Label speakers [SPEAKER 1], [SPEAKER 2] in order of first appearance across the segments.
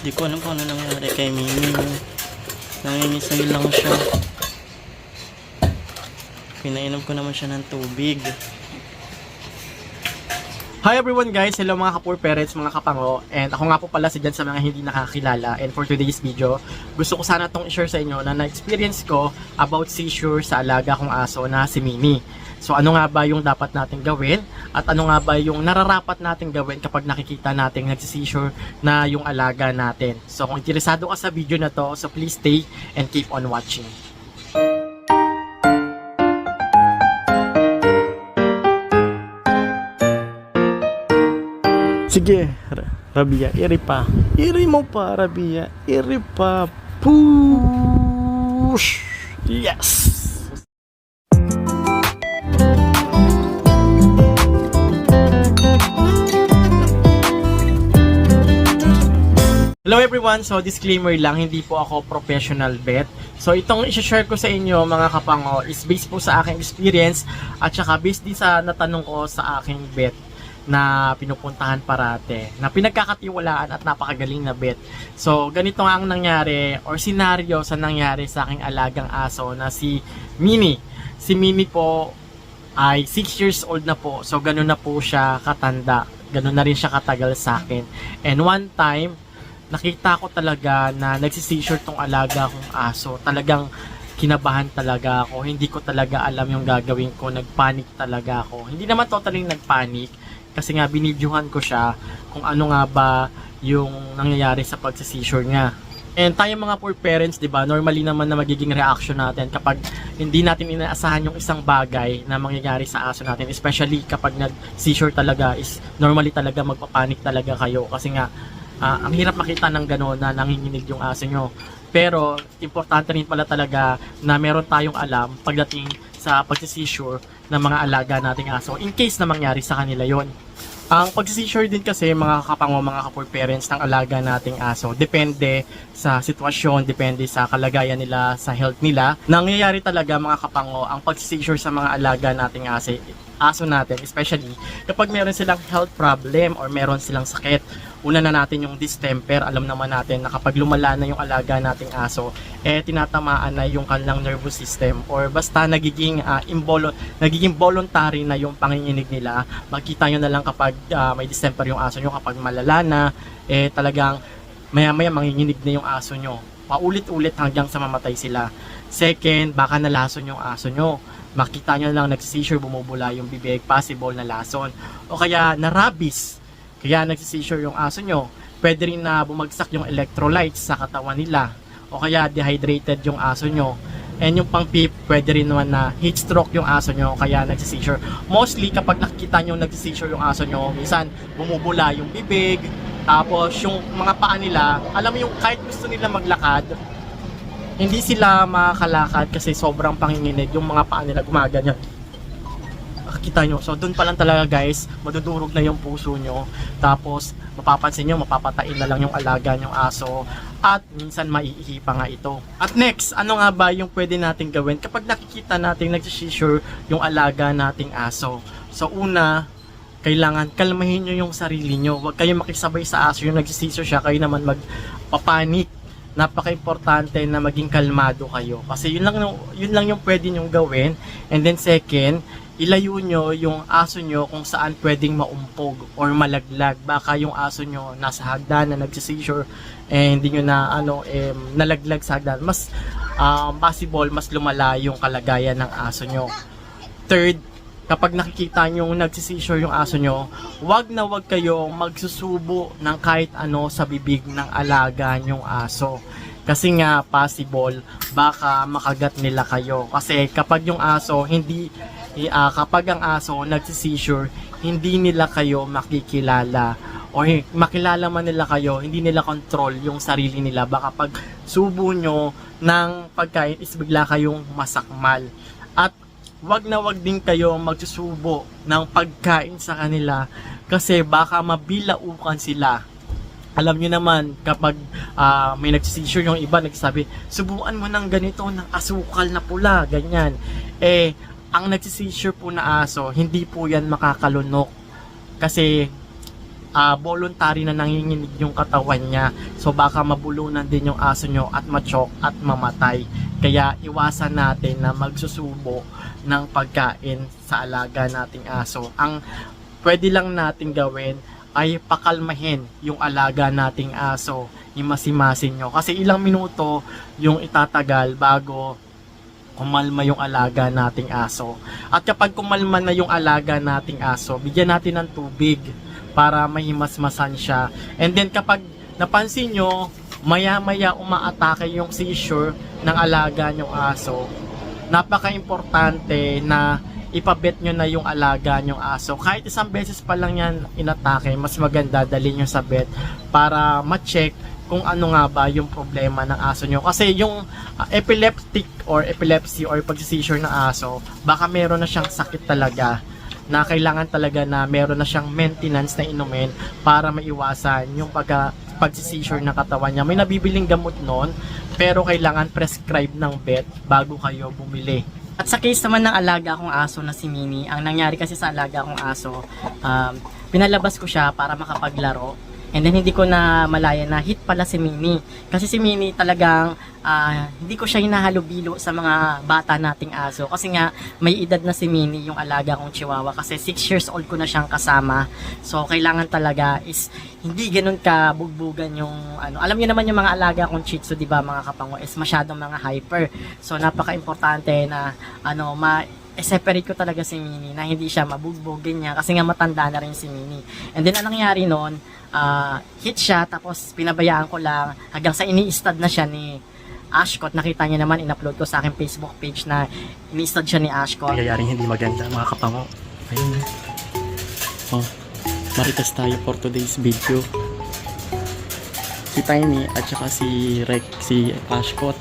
[SPEAKER 1] Di ko alam kung ano nangyari kay Mimi. Nangingisay lang siya. Pinainom ko naman siya ng tubig.
[SPEAKER 2] Hi everyone guys! Hello mga kapur parents, mga kapango. And ako nga po pala si Jan sa mga hindi nakakilala. And for today's video, gusto ko sana itong i-share sa inyo na na-experience ko about seizure sa alaga kong aso na si Mimi. So ano nga ba yung dapat natin gawin? At ano nga ba yung nararapat natin gawin kapag nakikita natin nagsi-seizure na yung alaga natin? So kung interesado ka sa video na to, so please stay and keep on watching. Sige, Rabia, iri pa. Iri mo pa, Rabia. Iri pa. Push! Yes! Hello everyone! So disclaimer lang, hindi po ako professional vet. So itong i-share ko sa inyo mga kapango is based po sa aking experience at saka based din sa natanong ko sa aking vet na pinupuntahan parate, na pinagkakatiwalaan at napakagaling na vet. So ganito nga ang nangyari or senaryo sa nangyari sa aking alagang aso na si Mini. Si Mini po ay 6 years old na po. So ganun na po siya katanda. Ganun na rin siya katagal sa akin. And one time, nakita ko talaga na nagsi-seizure tong alaga kong aso. Talagang kinabahan talaga ako. Hindi ko talaga alam yung gagawin ko. Nagpanic talaga ako. Hindi naman totally nagpanic kasi nga binidyohan ko siya kung ano nga ba yung nangyayari sa pagsa-seizure niya. And tayo mga poor parents, 'di ba? Normally naman na magiging reaction natin kapag hindi natin inaasahan yung isang bagay na mangyayari sa aso natin, especially kapag nag-seizure talaga, is normally talaga magpapanik talaga kayo kasi nga ang hirap makita ng gano'n na nanginginig yung aso nyo. Pero importante rin pala talaga na meron tayong alam pagdating sa pag-seizure ng mga alaga nating aso in case na mangyari sa kanila yon. Ang pag-seizure din kasi mga kapango, mga kapur parents ng alaga nating aso, depende sa sitwasyon, depende sa kalagayan nila, sa health nila. Nangyayari talaga mga kapango ang pag-seizure sa mga alaga nating aso natin, especially kapag meron silang health problem or meron silang sakit. Una na natin yung distemper. Alam naman natin na kapag lumala na yung alaga nating aso, tinatamaan na yung kanilang nervous system or basta nagiging voluntary na yung panginginig nila. Makita nyo na lang kapag may distemper yung aso nyo, kapag malala na, talagang maya-maya manginginig na yung aso nyo. Paulit-ulit hanggang sa mamatay sila. Second, baka nalason yung aso nyo. Makita nyo lang nagsi-seizure, bumubula yung bibig, possible na lason. O kaya na rabies, kaya nagsi-seizure yung aso nyo. Pwede rin na bumagsak yung electrolytes sa katawan nila. O kaya dehydrated yung aso nyo. And yung pang-pip, pwede rin naman na heat stroke yung aso nyo, kaya nagsi-seizure. Mostly kapag nakikita nyo nagsi-seizure yung aso nyo, minsan bumubula yung bibig, tapos yung mga paa nila, alam mo yung kahit gusto nila maglakad, hindi sila makakalakad kasi sobrang panginginig, yung mga paa nila gumaganyan. Kita nyo, so doon pa lang talaga guys, madudurog na yung puso nyo, tapos mapapansin nyo, mapapatain na lang yung alaga nyong aso, at minsan maiihi pa nga ito. At next, ano nga ba yung pwede nating gawin kapag nakikita nating nag-seizure yung alaga nating aso? So una, kailangan kalmahin nyo yung sarili nyo, huwag kayong makisabay sa aso yung nag-seizure siya, kayo naman magpapanik. Napaka-importante na maging kalmado kayo kasi yun lang yung pwede nyong gawin. And then second, ilayo nyo yung aso nyo kung saan pwedeng maumpog or malaglag. Baka yung aso nyo nasa hagdan na nagsi-seizure hindi nyo na nalaglag sa hagdan. Mas possible, mas lumala yung kalagayan ng aso nyo. Third, kapag nakikita nyo nagsi-seizure yung aso nyo, wag na wag kayo magsusubo ng kahit ano sa bibig ng alaga nyong aso. Kasi nga possible, baka makagat nila kayo. Kasi kapag yung aso kapag ang aso nagsi-seizure, hindi nila kayo makikilala. O makilala man nila kayo, hindi nila control yung sarili nila. Baka pag subo nyo ng pagkain is bigla kayong masakmal. At wag na wag din kayo magsusubo ng pagkain sa kanila kasi baka mabilaukan sila. Alam nyo naman, kapag may nag-seizure yung iba, nagsasabi, subukan mo ng ganito, ng asukal na pula, ganyan. Ang nag-seizure po na aso, hindi po yan makakalunok. Kasi voluntary na nanginginig yung katawan niya. So baka mabulunan din yung aso nyo at ma-choke at mamatay. Kaya iwasan natin na magsusubo ng pagkain sa alaga nating aso. Ang pwede lang natin gawin ay pakalmahin yung alaga nating aso. Imasimasin nyo. Kasi ilang minuto yung itatagal bago kumalma yung alaga nating aso. At kapag kumalma na yung alaga nating aso, bigyan natin ng tubig para mahimasmasan siya. And then kapag napansin nyo, maya-maya umaatake yung seizure ng alaga nyong aso, napaka-importante na ipabet nyo na yung alaga nyong aso. Kahit isang beses pa lang yan inatake, mas maganda dalhin nyo sa vet para ma-check kung ano nga ba yung problema ng aso nyo. Kasi yung epileptic or epilepsy or pag-seizure ng aso, baka meron na siyang sakit talaga na kailangan talaga na meron na siyang maintenance na inumin para maiwasan yung pag-seizure ng katawan niya. May nabibiling gamot nun, pero kailangan prescribe ng vet bago kayo bumili.
[SPEAKER 3] At sa case naman ng alaga kong aso na si Mini, ang nangyari kasi sa alaga kong aso, pinalabas ko siya para makapaglaro. And then hindi ko na malaya na hit pala si Mini. Kasi si Mini talagang hindi ko siya hinahalubilo sa mga bata nating aso. Kasi nga may edad na si Mini yung alaga kong chihuahua. Kasi 6 years old ko na siyang kasama. So kailangan talaga is hindi ganun ka bugbugan yung ano. Alam niyo naman yung mga alaga kong Shih Tzu, di ba mga kapango, is masyadong mga hyper. So napaka-importante na separate ko talaga si Mini na hindi siya mabugbugin niya kasi nga matanda na rin si Mini. And then anong nangyari noon, hit siya tapos pinabayaan ko lang hanggang sa ini-stud na siya ni Ashcott. Nakita niya naman, in-upload ko sa aking Facebook page na ini-stud siya ni Ashcott.
[SPEAKER 1] Nangyayaring hindi maganda mga kapango. Ayun. Oh, maritas tayo for today's video. Si Tiny at saka si Rex, si Ashcott.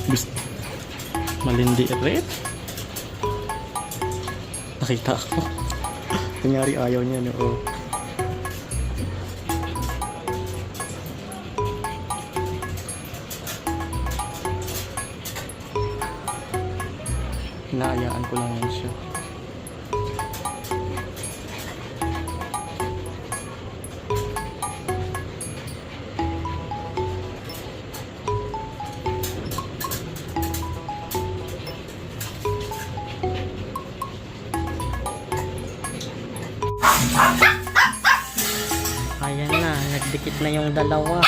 [SPEAKER 1] Gusto malindi red. Nakita ko. Kunyari ayaw niya no. Oh. Hinaayaan ko lang yan siya.
[SPEAKER 3] Ayan na, nagdikit na yung dalawa.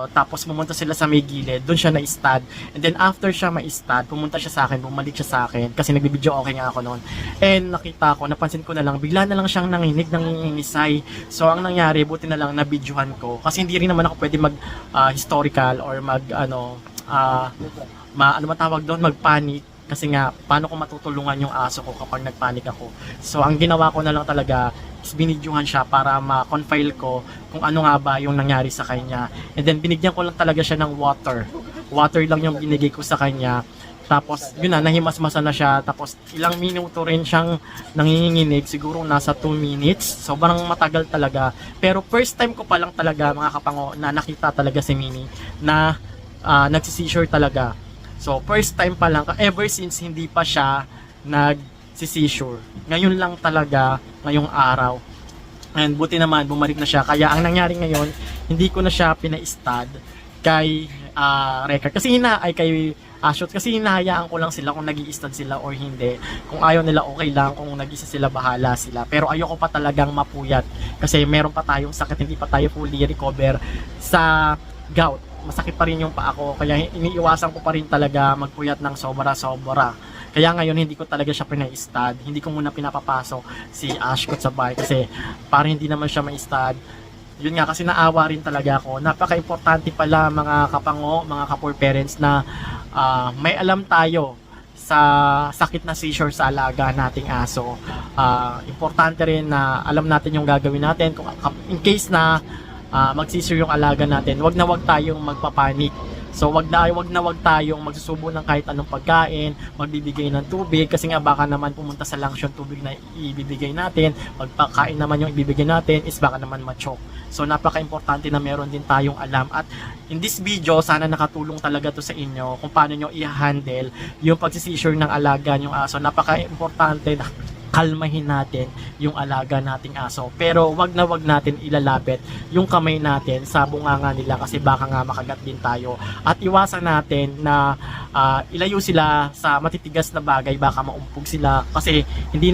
[SPEAKER 2] Tapos pumunta sila sa may gilid, doon siya na-stud. And then after siya ma-stud, pumunta siya sa akin, bumalik siya sa akin kasi nagbibideo okay nga ako noon. And nakita ko, napansin ko na lang, bigla na lang siyang nanginig, nangingisay. So ang nangyari, buti na lang na-videohan ko kasi hindi rin naman ako pwede mag historical or mag matawag doon, mag-panic. Kasi nga, paano ko matutulungan yung aso ko kapag nagpanik ako? So, ang ginawa ko na lang talaga is binidyohan siya para ma-confile ko kung ano nga ba yung nangyari sa kanya. And then, binigyan ko lang talaga siya ng water. Water lang yung binigay ko sa kanya. Tapos, yun na, nahimasmasan na siya. Tapos, ilang minuto rin siyang nanginginig. Siguro nasa 2 minutes. Sobrang matagal talaga. Pero, first time ko pa lang talaga, mga kapango, na nakita talaga si Mini na nagsi-seizure talaga. So, first time pa lang, ever since hindi pa siya nag-seizure. Ngayon lang talaga, ngayong araw. And buti naman, bumalik na siya. Kaya ang nangyari ngayon, hindi ko na siya pina-stud kay record. Kasi kay Ashcott. Kasi hinahayaan ko lang sila kung nag-i-stud sila or hindi. Kung ayaw nila, okay lang. Kung nag-isa sila, bahala sila. Pero ayoko pa talagang mapuyat. Kasi meron pa tayong sakit, hindi pa tayo fully recover sa gout. Masakit pa rin yung paa ko, kaya iniiwasan ko pa rin talaga magpuyat ng sobra-sobra. Kaya ngayon hindi ko talaga siya pina-stud. Hindi ko muna pinapapasok si Ashcott sa bahay kasi para hindi naman siya ma-stud. Yun nga, kasi naawa rin talaga ako. Napaka-importante pala mga kapango, mga kapor parents na may alam tayo sa sakit na seizure sa alaga nating aso. Importante rin na alam natin yung gagawin natin kung in case na mag-seizure yung alaga natin. Wag na wag tayong magpapanik. So wag tayong magsusubo ng kahit anong pagkain, magbibigay ng tubig kasi nga baka naman pumunta sa lungs yung tubig na ibibigay natin, pagpakain naman yung ibibigay natin is baka naman ma-choke. So napaka-importante na meron din tayong alam, at in this video sana nakatulong talaga to sa inyo kung paano nyo i-handle yung pag-seizure ng alaga nyong aso. Napaka-importante na kalmahin natin yung alaga nating aso, pero wag natin ilalapit yung kamay natin sa bunganga nila kasi baka nga makagat din tayo, at iwasan natin na ilayo sila sa matitigas na bagay, baka maumpog sila kasi hindi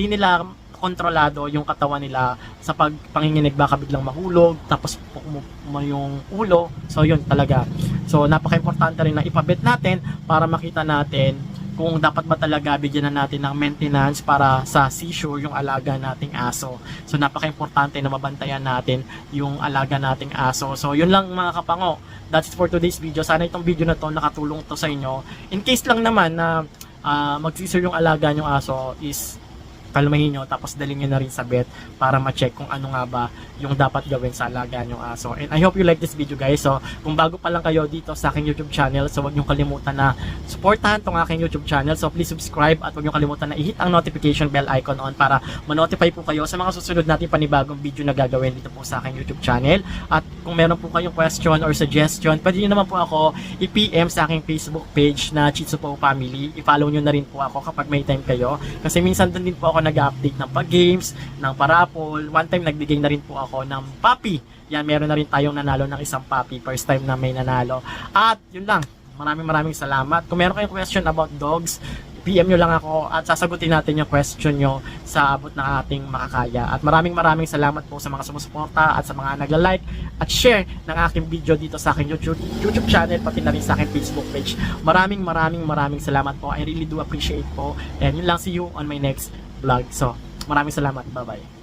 [SPEAKER 2] nila kontrolado yung katawan nila sa pagpanginginig, baka biglang mahulog tapos mo yung ulo. So yun talaga, so napaka-importante rin na ipabet natin para makita natin kung dapat ba talaga bigyan na natin ng maintenance para sa seizure yung alaga nating aso. So napaka-importante na mabantayan natin yung alaga nating aso. So yun lang mga kapango, that's it for today's video. Sana itong video na to nakatulong to sa inyo. In case lang naman na mag-seizure yung alaga nyong aso, is kalmahin nyo, tapos dalhin nyo na rin sa vet para ma-check kung ano nga ba yung dapat gawin sa alaga nyong aso. And I hope you like this video guys. So kung bago pa lang kayo dito sa aking YouTube channel, so huwag nyo kalimutan na supportahan tong aking YouTube channel. So please subscribe at huwag nyo kalimutan na i-hit ang notification bell icon on para ma-notify po kayo sa mga susunod natin panibagong video na gagawin dito po sa aking YouTube channel. At kung meron po kayong question or suggestion, pwede nyo naman po ako i-PM sa aking Facebook page na Chitsupo Family. I-follow nyo na rin po ako kapag may time kayo, kasi minsan doon din po ako nag-update ng pag-games, ng parapol. One time nagbigay na rin po ako ng puppy. Yan, meron na rin tayong nanalo ng isang puppy. First time na may nanalo. At yun lang, maraming salamat. Kung meron kayong question about dogs, PM nyo lang ako at sasagutin natin yung question nyo sa abot ng ating makakaya. At maraming salamat po sa mga sumusuporta at sa mga nagla-like at share ng aking video dito sa aking YouTube channel, pati na rin sa aking Facebook page. Maraming salamat po. I really do appreciate po. And yun lang, see you on my next vlog. So, maraming salamat. Bye-bye.